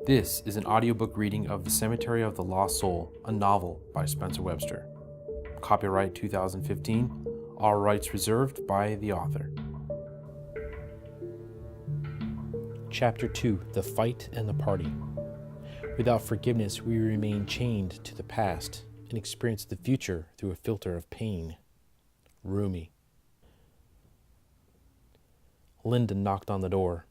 This is an audiobook reading of The Cemetery of the Lost Soul, a novel by Spencer Webster. Copyright 2015, all rights reserved by the author. Chapter 2, The Fight and the Party. Without forgiveness, we remain chained to the past and experience the future through a filter of pain. Rumi. Linda knocked on the door.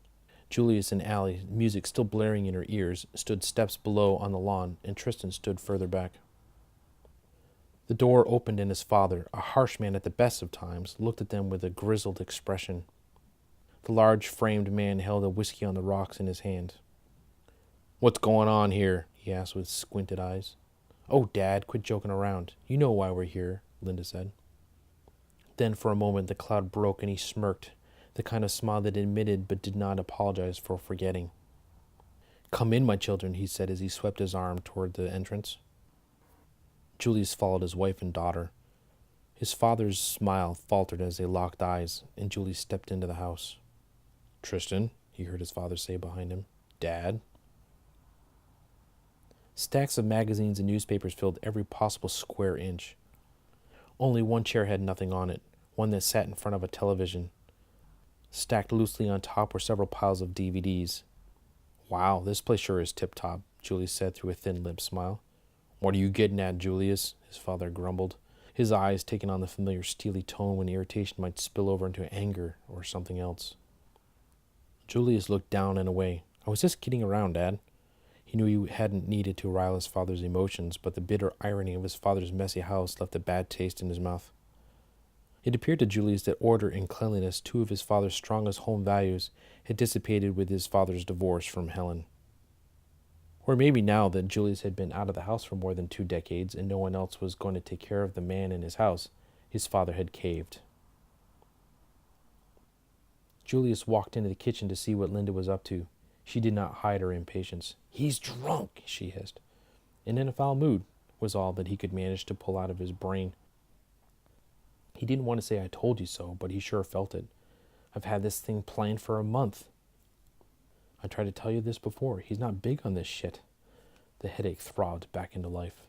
Julius and Allie, music still blaring in her ears, stood steps below on the lawn, and Tristan stood further back. The door opened and his father, a harsh man at the best of times, looked at them with a grizzled expression. The large-framed man held a whiskey on the rocks in his hand. "What's going on here?" he asked with squinted eyes. "Oh, Dad, quit joking around. You know why we're here," Linda said. Then for a moment the cloud broke and he smirked, the kind of smile that admitted but did not apologize for forgetting. "Come in, my children," he said as he swept his arm toward the entrance. Julius followed his wife and daughter. His father's smile faltered as they locked eyes, and Julius stepped into the house. "Tristan," he heard his father say behind him. "Dad." Stacks of magazines and newspapers filled every possible square inch. Only one chair had nothing on it, one that sat in front of a television. Stacked loosely on top were several piles of DVDs. "Wow, this place sure is tip-top," Julius said through a thin-lipped smile. "What are you getting at, Julius?" his father grumbled, his eyes taking on the familiar steely tone when irritation might spill over into anger or something else. Julius looked down and away. "I was just kidding around, Dad." He knew he hadn't needed to rile his father's emotions, but the bitter irony of his father's messy house left a bad taste in his mouth. It appeared to Julius that order and cleanliness, two of his father's strongest home values, had dissipated with his father's divorce from Helen. Or maybe now that Julius had been out of the house for more than 2 decades and no one else was going to take care of the man in his house, his father had caved. Julius walked into the kitchen to see what Linda was up to. She did not hide her impatience. "He's drunk," she hissed. "And in a foul mood," was all that he could manage to pull out of his brain. He didn't want to say "I told you so," but he sure felt it. "I've had this thing planned for a month. I tried to tell you this before. He's not big on this shit." The headache throbbed back into life.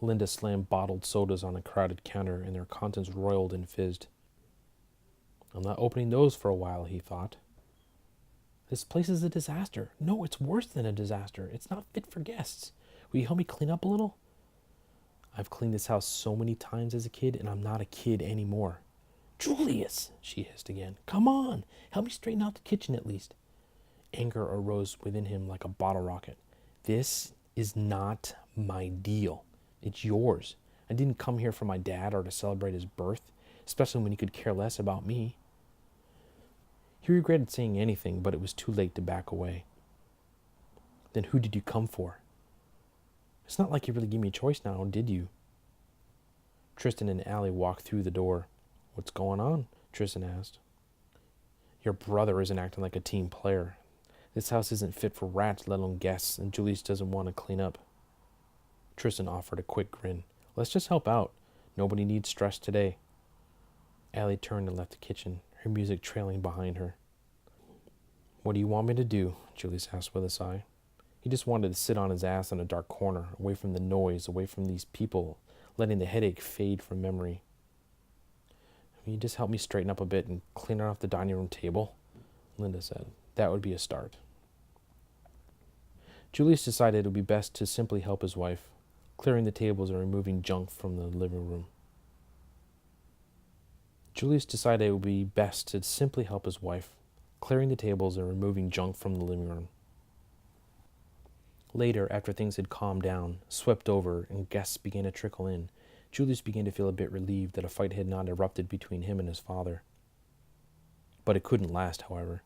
Linda slammed bottled sodas on a crowded counter, and their contents roiled and fizzed. "I'm not opening those for a while," he thought. "This place is a disaster. No, it's worse than a disaster. It's not fit for guests. Will you help me clean up a little? I've cleaned this house so many times as a kid, and I'm not a kid anymore." "Julius," she hissed again. "Come on, help me straighten out the kitchen at least." Anger arose within him like a bottle rocket. "This is not my deal. It's yours. I didn't come here for my dad or to celebrate his birth, especially when he could care less about me." He regretted saying anything, but it was too late to back away. "Then who did you come for? It's not like you really gave me a choice now, did you?" Tristan and Allie walked through the door. "What's going on?" Tristan asked. "Your brother isn't acting like a team player. This house isn't fit for rats, let alone guests, and Julius doesn't want to clean up." Tristan offered a quick grin. "Let's just help out. Nobody needs stress today." Allie turned and left the kitchen, her music trailing behind her. "What do you want me to do?" Julius asked with a sigh. He just wanted to sit on his ass in a dark corner, away from the noise, away from these people, letting the headache fade from memory. "Will you just help me straighten up a bit and clean off the dining room table?" Linda said. "That would be a start." Julius decided it would be best to simply help his wife, clearing the tables and removing junk from the living room. Later, after things had calmed down, swept over, and guests began to trickle in, Julius began to feel a bit relieved that a fight had not erupted between him and his father. But it couldn't last, however.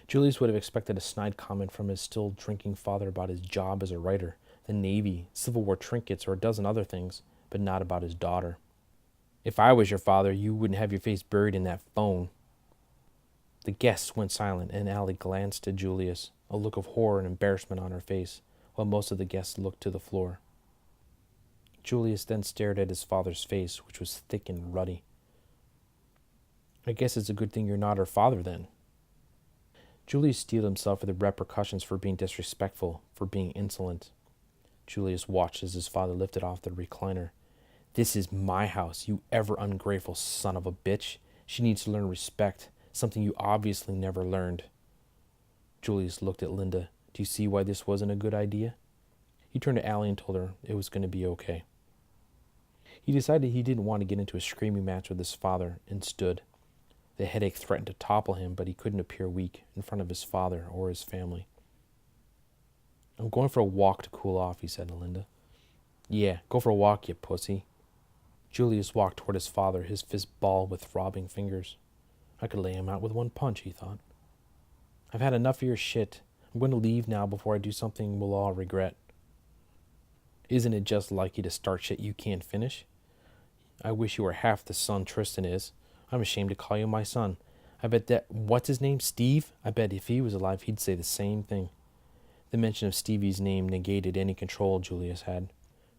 Julius would have expected a snide comment from his still drinking father about his job as a writer, the Navy, Civil War trinkets, or a dozen other things, but not about his daughter. "If I was your father, you wouldn't have your face buried in that phone." The guests went silent, and Allie glanced at Julius, a look of horror and embarrassment on her face, while most of the guests looked to the floor. Julius then stared at his father's face, which was thick and ruddy. "I guess it's a good thing you're not her father, then." Julius steeled himself for the repercussions for being disrespectful, for being insolent. Julius watched as his father lifted off the recliner. This is my house, you ever ungrateful son of a bitch. She needs to learn respect, something you obviously never learned. Julius looked at Linda. Do you see why this wasn't a good idea? He turned to Allie and told her it was going to be okay. He decided he didn't want to get into a screaming match with his father and stood. The headache threatened to topple him, but he couldn't appear weak in front of his father or his family. I'm going for a walk to cool off, he said to Linda. Yeah, go for a walk, you pussy. Julius walked toward his father, his fist balled with throbbing fingers. I could lay him out with one punch, he thought. I've had enough of your shit. I'm going to leave now before I do something we'll all regret. Isn't it just like you to start shit you can't finish? I wish you were half the son Tristan is. I'm ashamed to call you my son. I bet that, what's his name, Steve? I bet if he was alive, he'd say the same thing. The mention of Stevie's name negated any control Julius had.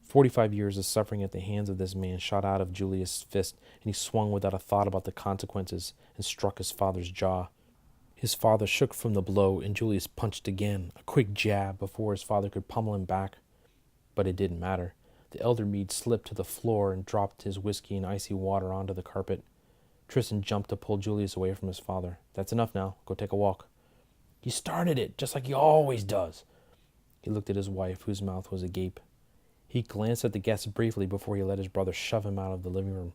45 years of suffering at the hands of this man shot out of Julius' fist, and he swung without a thought about the consequences and struck his father's jaw. His father shook from the blow, and Julius punched again, a quick jab before his father could pummel him back. But it didn't matter. The elder Meade slipped to the floor and dropped his whiskey and icy water onto the carpet. Tristan jumped to pull Julius away from his father. That's enough now. Go take a walk. You started it, just like he always does. He looked at his wife, whose mouth was agape. He glanced at the guests briefly before he let his brother shove him out of the living room.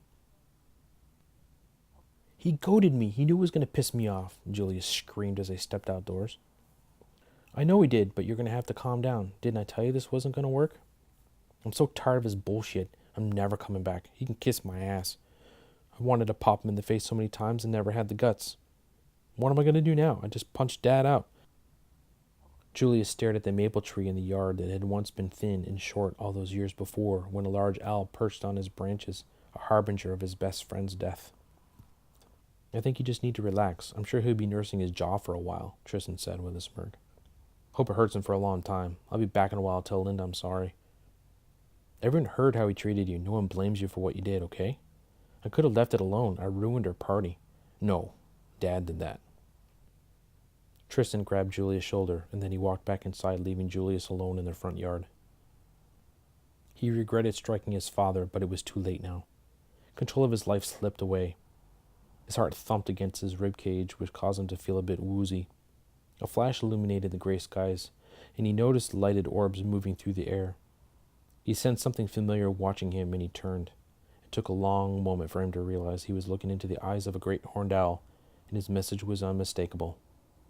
He goaded me. He knew it was going to piss me off, Julius screamed as they stepped outdoors. I know he did, but you're going to have to calm down. Didn't I tell you this wasn't going to work? I'm so tired of his bullshit. I'm never coming back. He can kiss my ass. I wanted to pop him in the face so many times and never had the guts. What am I going to do now? I just punched Dad out. Julius stared at the maple tree in the yard that had once been thin and short all those years before, when a large owl perched on his branches, a harbinger of his best friend's death. I think you just need to relax. I'm sure he'll be nursing his jaw for a while, Tristan said with a smirk. Hope it hurts him for a long time. I'll be back in a while to tell Linda I'm sorry. Everyone heard how he treated you. No one blames you for what you did, okay? I could have left it alone. I ruined her party. No, Dad did that. Tristan grabbed Julius' shoulder, and then he walked back inside, leaving Julius alone in the front yard. He regretted striking his father, but it was too late now. Control of his life slipped away. His heart thumped against his ribcage, which caused him to feel a bit woozy. A flash illuminated the gray skies, and he noticed lighted orbs moving through the air. He sensed something familiar watching him, and he turned. It took a long moment for him to realize he was looking into the eyes of a great horned owl, and his message was unmistakable.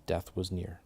Death was near.